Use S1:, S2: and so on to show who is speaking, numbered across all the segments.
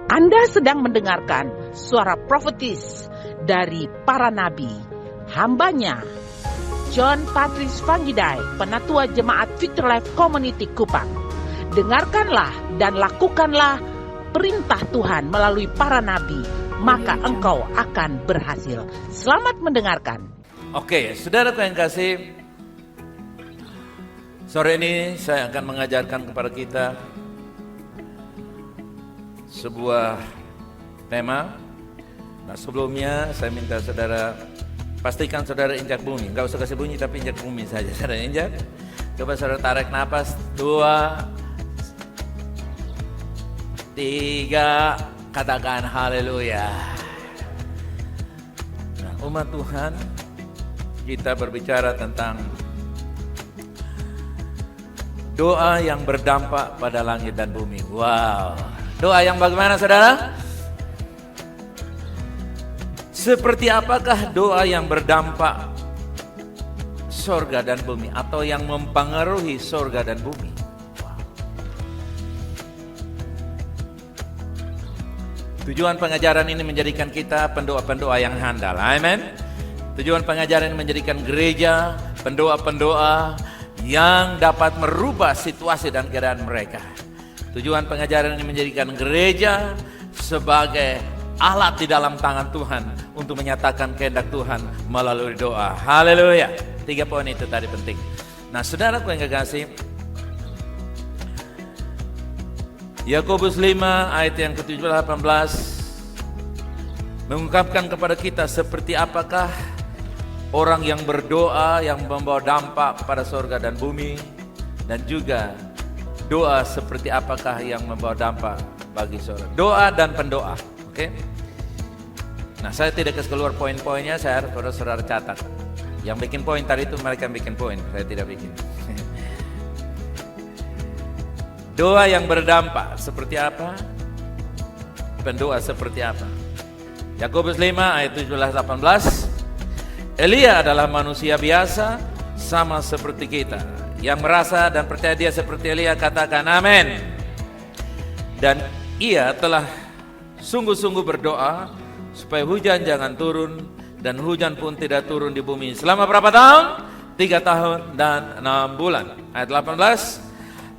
S1: Anda sedang mendengarkan suara profetis dari para nabi, hambanya John Patrice Vanggidai, Penatua Jemaat Victory Life Community Kupang. Dengarkanlah dan lakukanlah perintah Tuhan melalui para nabi, maka engkau akan berhasil. Selamat mendengarkan.
S2: Oke, saudaraku yang kasih, sore ini saya akan mengajarkan kepada kita sebuah tema. Nah, sebelumnya saya minta saudara pastikan saudara injak bumi. Enggak usah kasih bunyi, tapi injak bumi saja. Saudara injak. Coba saudara tarik napas. 2, 3, katakan haleluya. Nah, umat Tuhan, kita berbicara tentang doa yang berdampak pada langit dan bumi. Wow. Doa yang bagaimana, saudara? Seperti apakah doa yang berdampak sorga dan bumi, atau yang mempengaruhi sorga dan bumi? Wow. Tujuan pengajaran ini menjadikan kita pendoa-pendoa yang handal. Amin. Tujuan pengajaran ini menjadikan gereja pendoa-pendoa yang dapat merubah situasi dan keadaan mereka. Tujuan pengajaran ini menjadikan gereja sebagai alat di dalam tangan Tuhan untuk menyatakan kehendak Tuhan melalui doa. Haleluya. 3 poin itu tadi penting. Nah, saudaraku yang kekasih, Yakobus 5 ayat yang ke-17-18 mengungkapkan kepada kita seperti apakah orang yang berdoa yang membawa dampak pada surga dan bumi, dan juga doa seperti apakah yang membawa dampak bagi surga. Doa dan pendoa. Oke. Nah, saya tidak kasih keluar poin-poinnya, saya harus saudara catat. Yang bikin poin tadi itu mereka bikin poin, saya tidak bikin. Doa yang berdampak seperti apa? Pendoa seperti apa? Yakobus 5 ayat 17-18. Elia adalah manusia biasa sama seperti kita, yang merasa dan percaya dia seperti Elia, katakan amin. Dan ia telah sungguh-sungguh berdoa supaya hujan jangan turun, dan hujan pun tidak turun di bumi selama berapa tahun? 3 tahun dan 6 bulan. Ayat 18.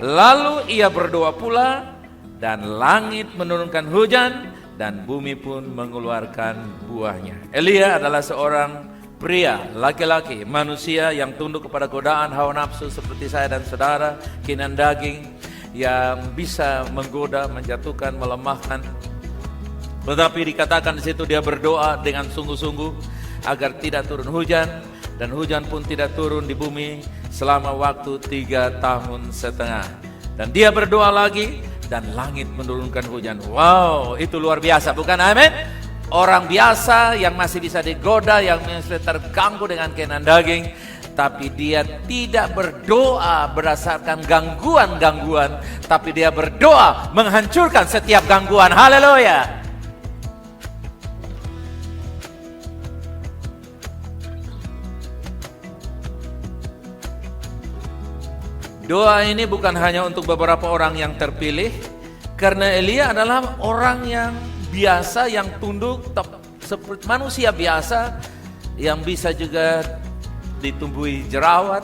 S2: Lalu ia berdoa pula, dan langit menurunkan hujan, dan bumi pun mengeluarkan buahnya. Elia adalah seorang pria, laki-laki, manusia yang tunduk kepada godaan hawa nafsu seperti saya dan saudara, keinginan daging yang bisa menggoda, menjatuhkan, melemahkan. Tetapi dikatakan di situ dia berdoa dengan sungguh-sungguh agar tidak turun hujan, dan hujan pun tidak turun di bumi selama waktu 3,5 tahun. Dan dia berdoa lagi, dan langit menurunkan hujan. Wow, itu luar biasa, bukan? Amin. Orang biasa yang masih bisa digoda, yang masih terganggu dengan keinginan daging, tapi dia tidak berdoa berdasarkan gangguan-gangguan, tapi dia berdoa menghancurkan setiap gangguan. Haleluya. Doa ini bukan hanya untuk beberapa orang yang terpilih, karena Elia adalah orang yang biasa, yang tunduk seperti manusia biasa, yang bisa juga ditumbuhi jerawat,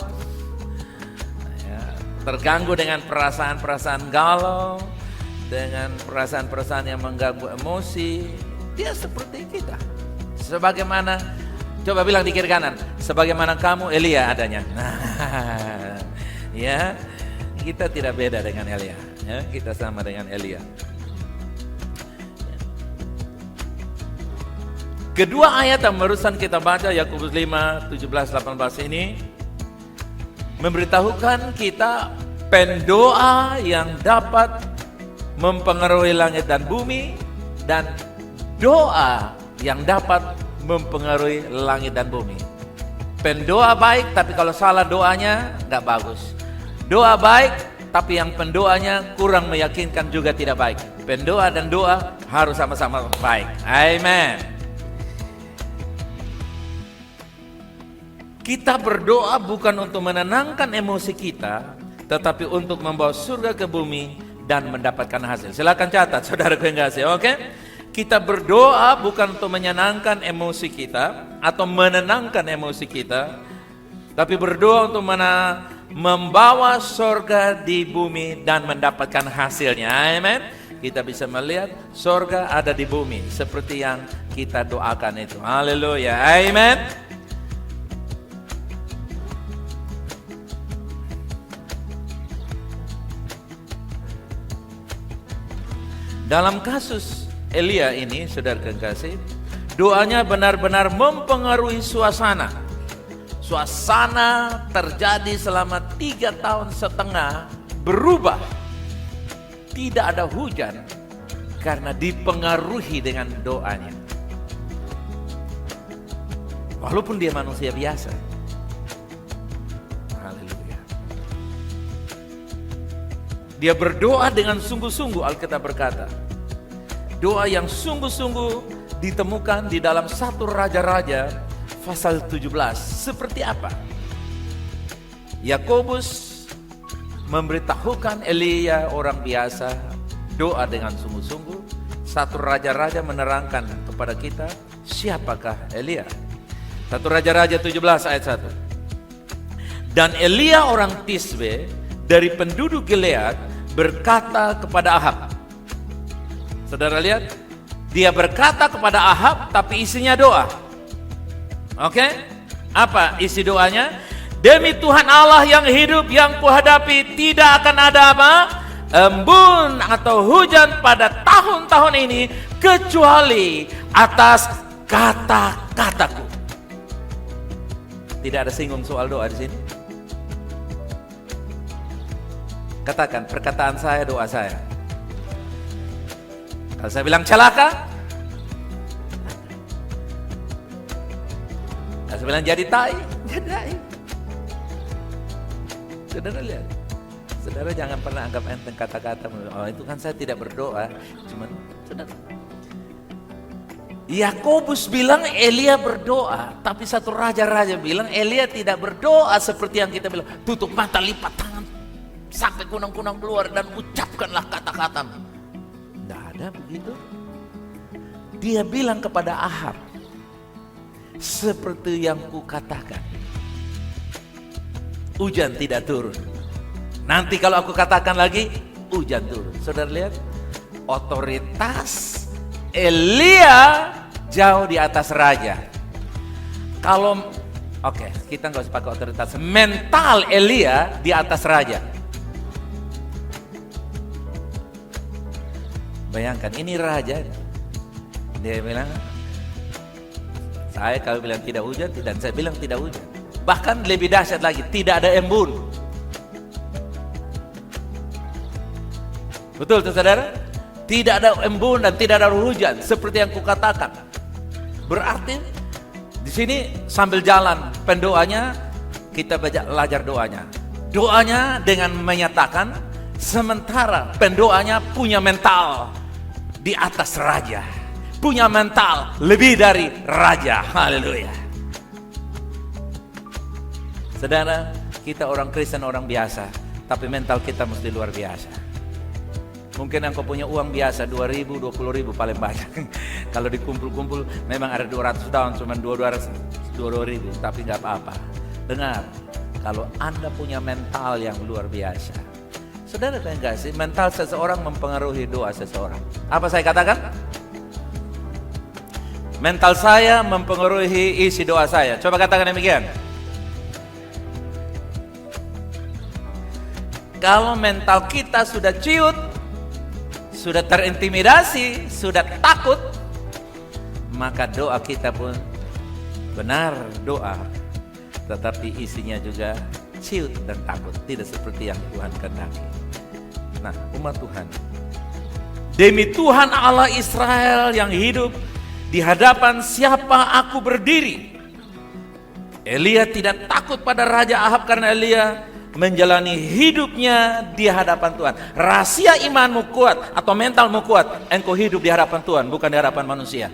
S2: ya, terganggu dengan perasaan-perasaan galau, dengan perasaan-perasaan yang mengganggu emosi. Dia seperti kita. Sebagaimana, coba bilang di kiri kanan, sebagaimana kamu Elia adanya. Nah, ya, kita tidak beda dengan Elia, ya, kita sama dengan Elia. Kedua ayat yang barusan kita baca, Yakobus 5, 17-18 ini memberitahukan kita pendoa yang dapat mempengaruhi langit dan bumi, dan doa yang dapat mempengaruhi langit dan bumi. Pendoa baik, tapi kalau salah doanya gak bagus. Doa baik, tapi yang pendoanya kurang meyakinkan juga tidak baik. Pendoa dan doa harus sama-sama baik. Amen. Kita berdoa bukan untuk menenangkan emosi kita, tetapi untuk membawa surga ke bumi dan mendapatkan hasil. Silakan catat, saudaraku yang kasih, oke? Kita berdoa bukan untuk menyenangkan emosi kita atau menenangkan emosi kita, tapi berdoa untuk membawa sorga di bumi dan mendapatkan hasilnya. Amin. Kita bisa melihat sorga ada di bumi seperti yang kita doakan itu. Haleluya. Amin. Dalam kasus Elia ini, saudara kekasih, doanya benar-benar mempengaruhi suasana. Suasana terjadi selama 3,5 tahun berubah. Tidak ada hujan karena dipengaruhi dengan doanya. Walaupun dia manusia biasa. Haleluya. Dia berdoa dengan sungguh-sungguh, Alkitab berkata. Doa yang sungguh-sungguh ditemukan di dalam 1 Raja-Raja pasal 17. Seperti apa? Yakobus memberitahukan Elia orang biasa doa dengan sungguh-sungguh. 1 Raja-Raja menerangkan kepada kita siapakah Elia. 1 Raja-Raja 17 ayat 1. Dan Elia orang Tisbe dari penduduk Gilead berkata kepada Ahab. Saudara lihat, dia berkata kepada Ahab tapi isinya doa. Oke? Apa isi doanya? Demi Tuhan Allah yang hidup yang kuhadapi, tidak akan ada apa? Embun atau hujan pada tahun-tahun ini kecuali atas kata-kataku. Tidak ada singgung soal doa di sini. Katakan, perkataan saya, doa saya. Kalau saya bilang celaka, kalau saya bilang jadi tai, jadi tai. Saudara lihat, saudara jangan pernah anggap enteng kata-kata. Oh itu kan saya tidak berdoa, cuman saudara. Yakobus bilang Elia berdoa, tapi 1 Raja-Raja bilang Elia tidak berdoa seperti yang kita bilang. Tutup mata, lipat tangan, sampai kunang-kunang keluar dan ucapkanlah kata-katamu. Tidak ada begitu. Dia bilang kepada Ahab, seperti yang kukatakan, hujan tidak turun. Nanti kalau aku katakan lagi, hujan turun. Saudara lihat, otoritas Elia jauh di atas raja. Kalau, oke, kita nggak usah pakai otoritas. Mental Elia di atas raja. Bayangkan, ini raja. Dia bilang, saya kalau bilang tidak hujan, dan saya bilang tidak hujan. Bahkan lebih dahsyat lagi, tidak ada embun. Betul tuh saudara? Tidak ada embun dan tidak ada hujan seperti yang kukatakan. Berarti di sini sambil jalan pendoanya kita belajar doanya. Doanya dengan menyatakan, sementara pendoanya punya mental di atas raja, punya mental lebih dari raja. Haleluya. Saudara, kita orang Kristen orang biasa, tapi mental kita mesti luar biasa. Mungkin engkau punya uang biasa 2.000, 20.000 paling banyak. Kalau dikumpul-kumpul memang ada 200 tahun, cuma 2.000, tapi nggak apa-apa. Dengar, kalau Anda punya mental yang luar biasa, saudara tahu nggak sih, mental seseorang mempengaruhi doa seseorang. Apa saya katakan? Mental saya mempengaruhi isi doa saya. Coba katakan demikian. Kalau mental kita sudah ciut, sudah terintimidasi, sudah takut, maka doa kita pun benar doa, tetapi isinya juga ciut dan takut, tidak seperti yang Tuhan kehendaki. Nah, umat Tuhan, demi Tuhan Allah Israel yang hidup, di hadapan siapa aku berdiri. Elia tidak takut pada Raja Ahab karena Elia menjalani hidupnya di hadapan Tuhan. Rahasia imanmu kuat atau mentalmu kuat, engkau hidup di hadapan Tuhan, bukan di hadapan manusia.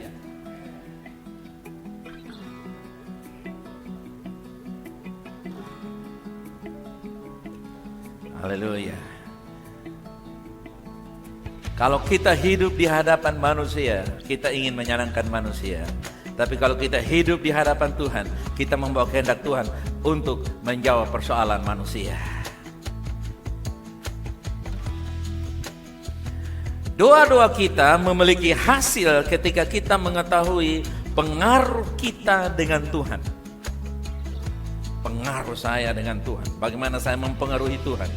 S2: Haleluya. Kalau kita hidup di hadapan manusia, kita ingin menyenangkan manusia. Tapi kalau kita hidup di hadapan Tuhan, kita membawa kehendak Tuhan untuk menjawab persoalan manusia. Doa-doa kita memiliki hasil ketika kita mengetahui pengaruh kita dengan Tuhan. Pengaruh saya dengan Tuhan. Bagaimana saya mempengaruhi Tuhan?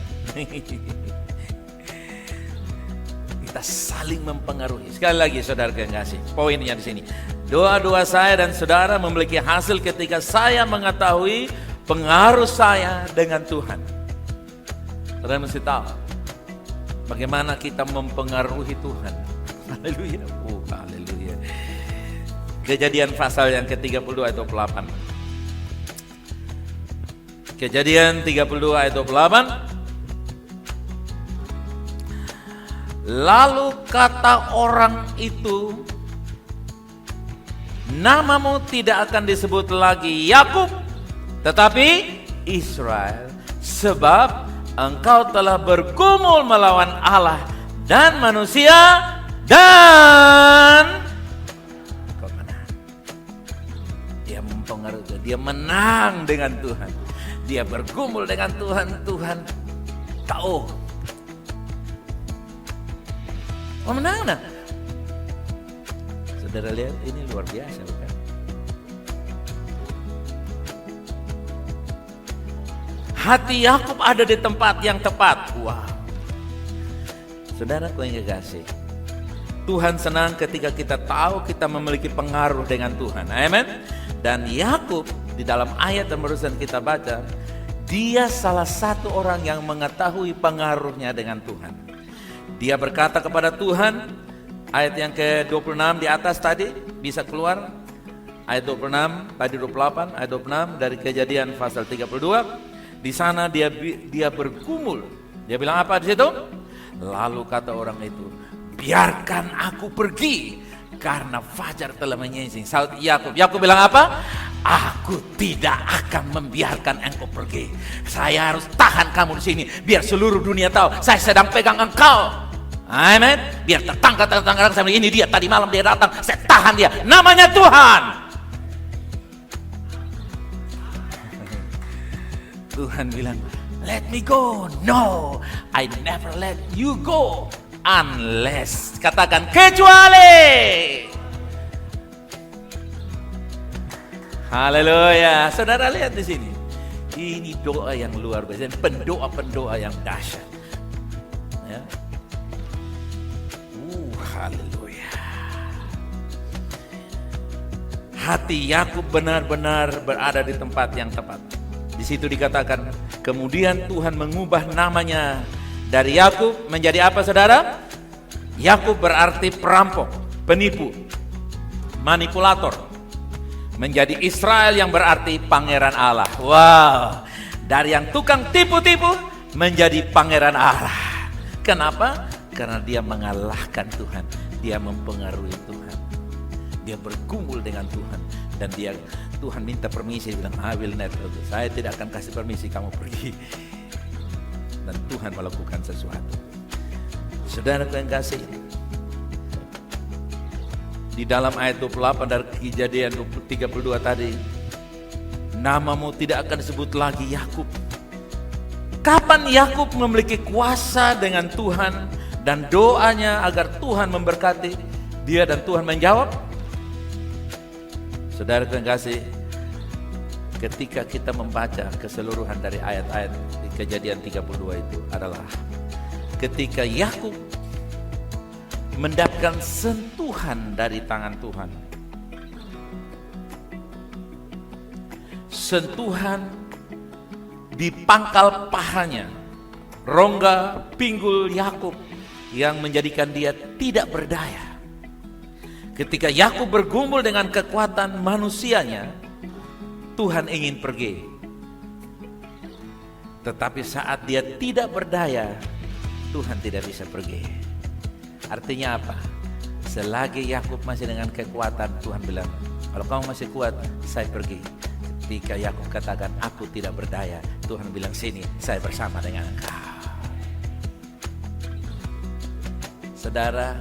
S2: Kita saling mempengaruhi. Sekali lagi saudara yang kasih, poinnya di sini. Doa-doa saya dan saudara memiliki hasil ketika saya mengetahui pengaruh saya dengan Tuhan. Saudara mesti tahu bagaimana kita mempengaruhi Tuhan. Haleluya. Haleluya. Kejadian pasal yang ke-32 ayat 28. Kejadian 32 ayat 28. Lalu kata orang itu, namamu tidak akan disebut lagi Yakub, tetapi Israel, sebab engkau telah bergumul melawan Allah dan manusia, dan kau menang. Dia mempengaruhi, dia menang dengan Tuhan. Dia bergumul dengan Tuhan. Tuhan tahu. Oh, menang nah. Saudara lihat, ini luar biasa bukan? Hati Yakub ada di tempat yang tepat. Wow. Saudara yang kasih, Tuhan senang ketika kita tahu kita memiliki pengaruh dengan Tuhan. Amen. Dan Yakub di dalam ayat yang barusan kita baca, dia salah satu orang yang mengetahui pengaruhnya dengan Tuhan. Dia berkata kepada Tuhan, ayat yang ke-26 di atas tadi, bisa keluar, ayat 26, tadi 28, ayat 26 dari Kejadian pasal 32. Di sana dia bergumul. Dia bilang apa di situ? Lalu kata orang itu, biarkan aku pergi, karena fajar telah menyingsing. Saud Yakub. Yakub bilang apa? Aku tidak akan membiarkan engkau pergi. Saya harus tahan kamu di sini, biar seluruh dunia tahu saya sedang pegang engkau. Amen. Biar tetangga sama ini dia tadi malam dia datang, saya tahan dia. Namanya Tuhan. Tuhan bilang, let me go. No, I never let you go unless, katakan kecuali. Haleluya. Saudara lihat di sini. Ini doa yang luar biasa, pendoa-pendoa yang dahsyat. Ya. Haleluya. Hati Yakub benar-benar berada di tempat yang tepat. Di situ dikatakan, kemudian Tuhan mengubah namanya dari Yakub menjadi apa, saudara? Yakub berarti perampok, penipu, manipulator. Menjadi Israel yang berarti pangeran Allah. Wow. Dari yang tukang tipu-tipu menjadi pangeran Allah. Kenapa? Karena dia mengalahkan Tuhan. Dia mempengaruhi Tuhan. Dia bergumul dengan Tuhan. Dan Tuhan minta permisi, bilang, I will not. Saya tidak akan kasih permisi kamu pergi. Dan Tuhan melakukan sesuatu. Saudara yang kasih, di dalam ayat 28 dari Kejadian 32 tadi, namamu tidak akan disebut lagi Yakub. Kapan Yakub memiliki kuasa dengan Tuhan dan doanya agar Tuhan memberkati dia dan Tuhan menjawab? Saudara yang kasih, ketika kita membaca keseluruhan dari ayat-ayat di Kejadian 32 itu adalah ketika Yakub mendapatkan sentuhan dari tangan Tuhan. Sentuhan di pangkal pahanya, rongga pinggul Yakub yang menjadikan dia tidak berdaya. Ketika Yakub bergumul dengan kekuatan manusianya, Tuhan ingin pergi. Tetapi saat dia tidak berdaya, Tuhan tidak bisa pergi. Artinya apa? Selagi Yakub masih dengan kekuatan, Tuhan bilang, kalau kamu masih kuat, saya pergi. Ketika Yakub katakan, aku tidak berdaya, Tuhan bilang, sini, saya bersama dengan engkau. Saudara,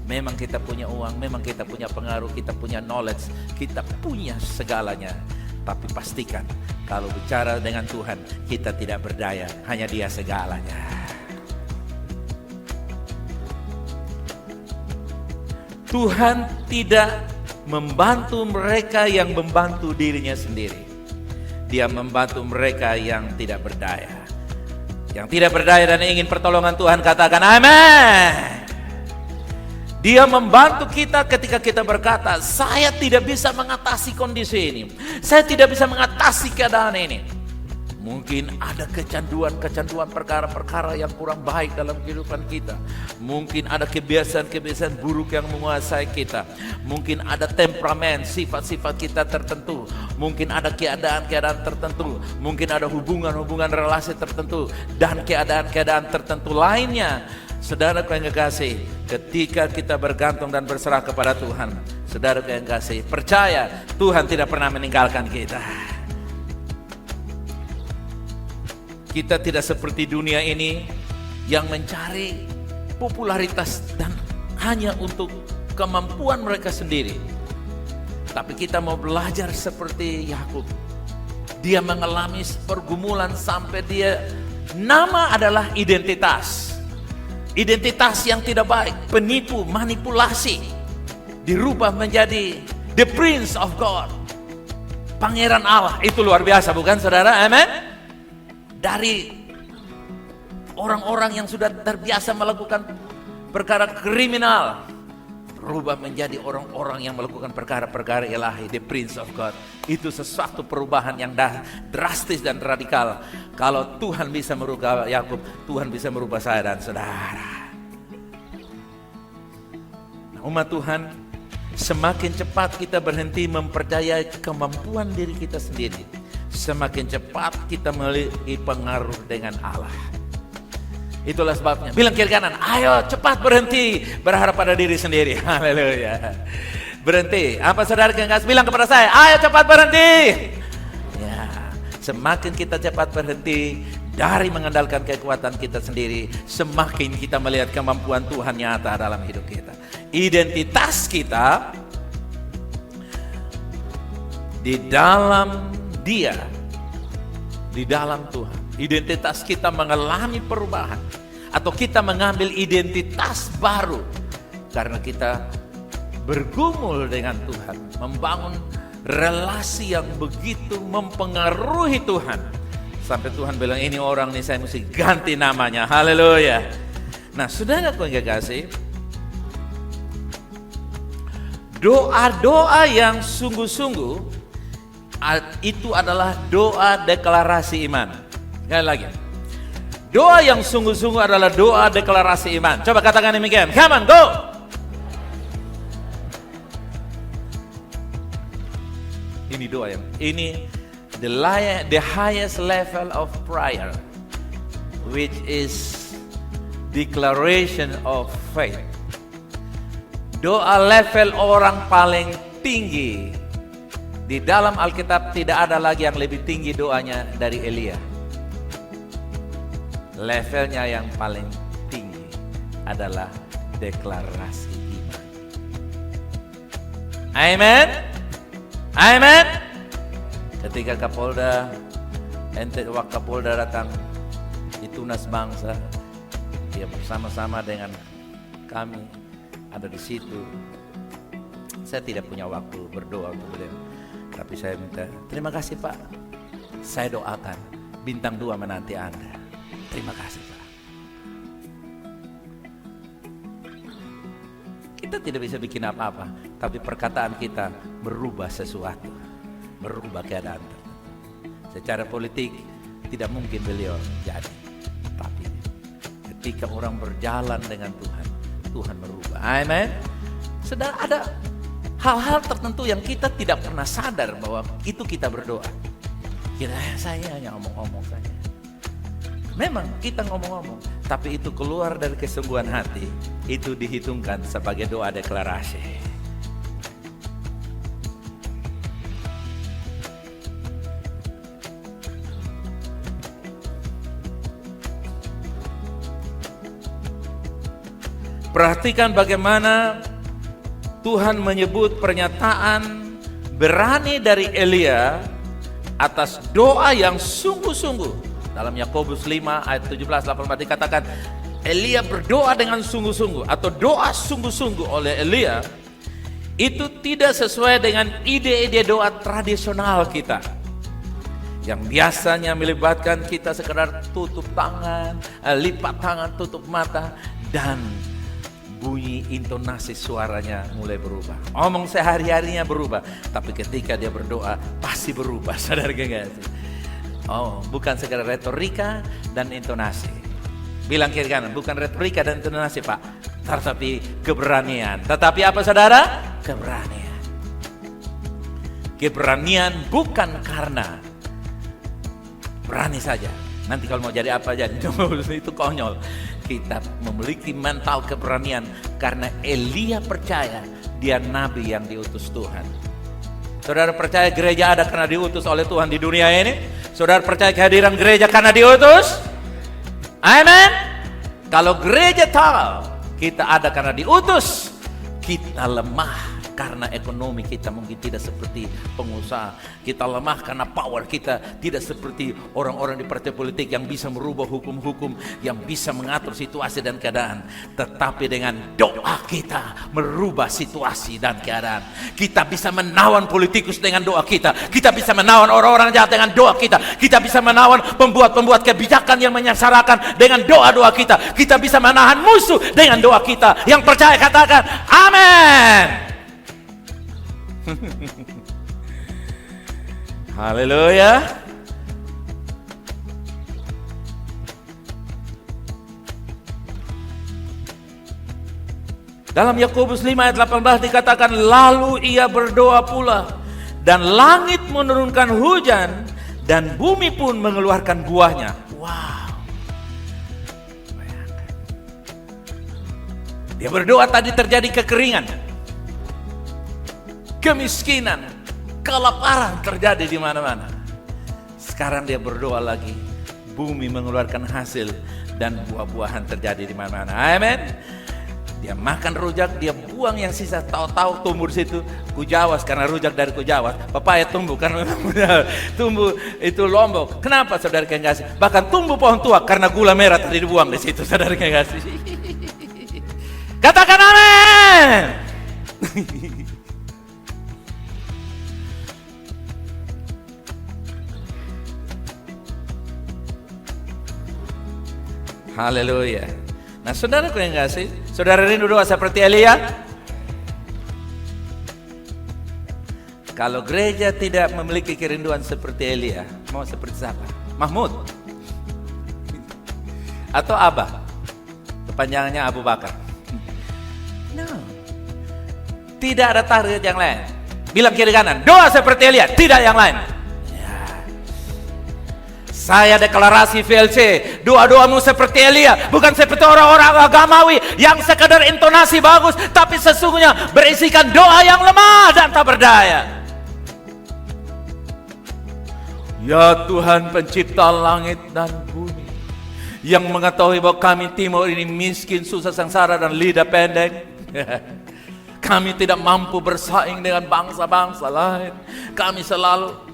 S2: memang kita punya uang, memang kita punya pengaruh, kita punya knowledge, kita punya segalanya. Tapi pastikan kalau bicara dengan Tuhan, kita tidak berdaya, hanya Dia segalanya. Tuhan tidak membantu mereka yang membantu dirinya sendiri. Dia membantu mereka yang tidak berdaya. Yang tidak berdaya dan ingin pertolongan Tuhan, katakan amin. Dia membantu kita ketika kita berkata, saya tidak bisa mengatasi kondisi ini, saya tidak bisa mengatasi keadaan ini. Mungkin ada kecanduan perkara-perkara yang kurang baik dalam kehidupan kita. Mungkin ada kebiasaan-kebiasaan buruk yang menguasai kita. Mungkin ada temperamen, sifat-sifat kita tertentu. Mungkin ada keadaan-keadaan tertentu. Mungkin ada hubungan-hubungan relasi tertentu. Dan keadaan-keadaan tertentu lainnya. Saudara yang kekasih, ketika kita bergantung dan berserah kepada Tuhan, saudara yang kekasih, percaya Tuhan tidak pernah meninggalkan kita. Kita tidak seperti dunia ini yang mencari popularitas dan hanya untuk kemampuan mereka sendiri. Tapi kita mau belajar seperti Yakub. Dia mengalami pergumulan sampai dia, nama adalah identitas. Identitas yang tidak baik, penipu, manipulasi, dirubah menjadi the Prince of God, Pangeran Allah. Itu luar biasa, bukan saudara? Amin. Dari orang-orang yang sudah terbiasa melakukan perkara kriminal, berubah menjadi orang-orang yang melakukan perkara-perkara ilahi, the Prince of God. Itu sesuatu perubahan yang drastis dan radikal. Kalau Tuhan bisa merubah Yakub, Tuhan bisa merubah saya dan saudara. Nah, umat Tuhan, semakin cepat kita berhenti mempercayai kemampuan diri kita sendiri, semakin cepat kita memiliki pengaruh dengan Allah. Itulah sebabnya, bilang kiri kanan, ayo cepat berhenti berharap pada diri sendiri. Haleluya. Berhenti. Apa saudara yang kasih bilang kepada saya, ayo cepat berhenti. Ya, semakin kita cepat berhenti dari mengandalkan kekuatan kita sendiri, semakin kita melihat kemampuan Tuhan nyata dalam hidup kita. Identitas kita di dalam Dia, di dalam Tuhan. Identitas kita mengalami perubahan, atau kita mengambil identitas baru karena kita bergumul dengan Tuhan, membangun relasi yang begitu mempengaruhi Tuhan, sampai Tuhan bilang, ini orang nih saya mesti ganti namanya. Haleluya. Nah, saudaraku yang kekasih, doa-doa yang sungguh-sungguh itu adalah doa deklarasi iman. Sekali lagi, doa yang sungguh-sungguh adalah doa deklarasi iman. Coba katakan demikian. Come on, go. Ini doa yang the highest level of prayer, which is declaration of faith. Doa level orang paling tinggi. Di dalam Alkitab tidak ada lagi yang lebih tinggi doanya dari Elia. Levelnya yang paling tinggi adalah deklarasi iman. Amen. Amen. Ketika Kapolda datang di Tunas Bangsa, dia bersama-sama dengan kami ada di situ. Saya tidak punya waktu berdoa untuk beliau, tapi saya minta, terima kasih Pak, saya doakan bintang 2 menanti Anda. Terima kasih Pak. Kita tidak bisa bikin apa-apa, tapi perkataan kita merubah sesuatu, merubah keadaan. Secara politik tidak mungkin beliau jadi, tapi ketika orang berjalan dengan Tuhan, Tuhan merubah. Amen. Sedang ada hal-hal tertentu yang kita tidak pernah sadar bahwa itu kita berdoa. Saya hanya ngomong-ngomong saja. Memang kita ngomong-ngomong, tapi itu keluar dari kesungguhan hati, itu dihitungkan sebagai doa deklarasi. Perhatikan bagaimana Tuhan menyebut pernyataan berani dari Elia atas doa yang sungguh-sungguh. Dalam Yakobus 5 ayat 17-18 dikatakan Elia berdoa dengan sungguh-sungguh, atau doa sungguh-sungguh oleh Elia itu tidak sesuai dengan ide-ide doa tradisional kita yang biasanya melibatkan kita sekedar tutup tangan, lipat tangan, tutup mata, dan bunyi intonasi suaranya mulai berubah. Omong sehari-harinya berubah, tapi ketika dia berdoa pasti berubah, sadar gak sih? Oh, bukan sekedar retorika dan intonasi. Bilang kiri kanan, bukan retorika dan intonasi Pak, tetapi keberanian. Tetapi apa saudara? Keberanian. Keberanian bukan karena berani saja. Nanti kalau mau jadi apa jadi, itu konyol. Kita memiliki mental keberanian karena Elia percaya dia nabi yang diutus Tuhan. Saudara percaya gereja ada karena diutus oleh Tuhan di dunia ini? Saudara percaya kehadiran gereja karena diutus? Amin. Kalau gereja tahu kita ada karena diutus, kita lemah karena ekonomi kita mungkin tidak seperti pengusaha. Kita lemah karena power kita tidak seperti orang-orang di partai politik yang bisa merubah hukum-hukum, yang bisa mengatur situasi dan keadaan. Tetapi dengan doa kita merubah situasi dan keadaan. Kita bisa menawan politikus dengan doa kita. Kita bisa menawan orang-orang jahat dengan doa kita. Kita bisa menawan pembuat-pembuat kebijakan yang menyengsarakan dengan doa-doa kita. Kita bisa menahan musuh dengan doa kita. Yang percaya katakan amin. Haleluya. Dalam Yakobus 5 ayat 18 dikatakan lalu ia berdoa pula dan langit menurunkan hujan dan bumi pun mengeluarkan buahnya. Wow. Bayangkan. Dia berdoa tadi terjadi kekeringan, kemiskinan, kelaparan terjadi di mana-mana. Sekarang dia berdoa lagi, bumi mengeluarkan hasil dan buah-buahan terjadi di mana-mana. Amin. Dia makan rujak, dia buang yang sisa, tahu-tahu tumbuh di situ kujawas karena rujak dari kujawas. Papaya tumbuh karena tumbuh itu Lombok. Kenapa saudara yang kasih? Bahkan tumbuh pohon tua karena gula merah tadi dibuang di situ, saudara yang kasih. Katakan amin. Haleluya. Nah saudara yang kasih, saudara rindu doa seperti Elia? Kalau gereja tidak memiliki kerinduan seperti Elia, mau seperti siapa? Mahmud? Atau Abah? Kepanjangannya Abu Bakar? No. Tidak ada target yang lain. Bilang kiri kanan, doa seperti Elia, tidak yang lain. Saya deklarasi VLC, doa-doamu seperti Elia, bukan seperti orang-orang agamawi yang sekadar intonasi bagus, tapi sesungguhnya berisikan doa yang lemah dan tak berdaya. Ya Tuhan pencipta langit dan bumi, yang mengetahui bahwa kami timur ini miskin, susah, sengsara dan lidah pendek. Kami tidak mampu bersaing dengan bangsa-bangsa lain. Kami selalu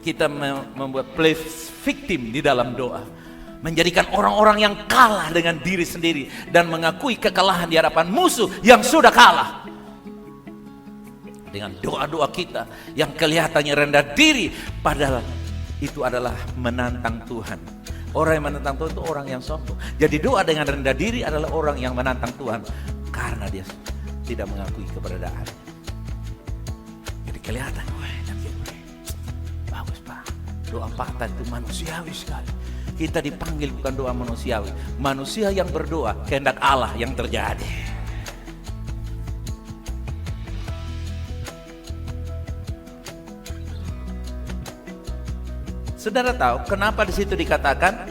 S2: kita membuat play victim di dalam doa, menjadikan orang-orang yang kalah dengan diri sendiri dan mengakui kekalahan di hadapan musuh yang sudah kalah. Dengan doa-doa kita yang kelihatannya rendah diri, padahal itu adalah menantang Tuhan. Orang yang menantang Tuhan itu orang yang sombong. Jadi doa dengan rendah diri adalah orang yang menantang Tuhan karena dia tidak mengakui keberadaan. Jadi kelihatan, bagus Pak, doa Pak itu manusiawi sekali. Kita dipanggil bukan doa manusiawi, manusia yang berdoa kehendak Allah yang terjadi. Saudara tahu kenapa di situ dikatakan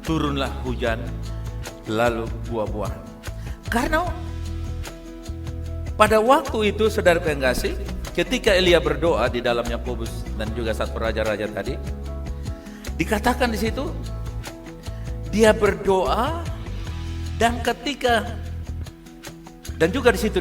S2: turunlah hujan lalu buah-buahan? Karena pada waktu itu saudara pengasih, ketika Elia berdoa di dalam Yakobus dan juga 1 Raja-Raja tadi, dikatakan di situ dia berdoa Dan ketika dan juga di situ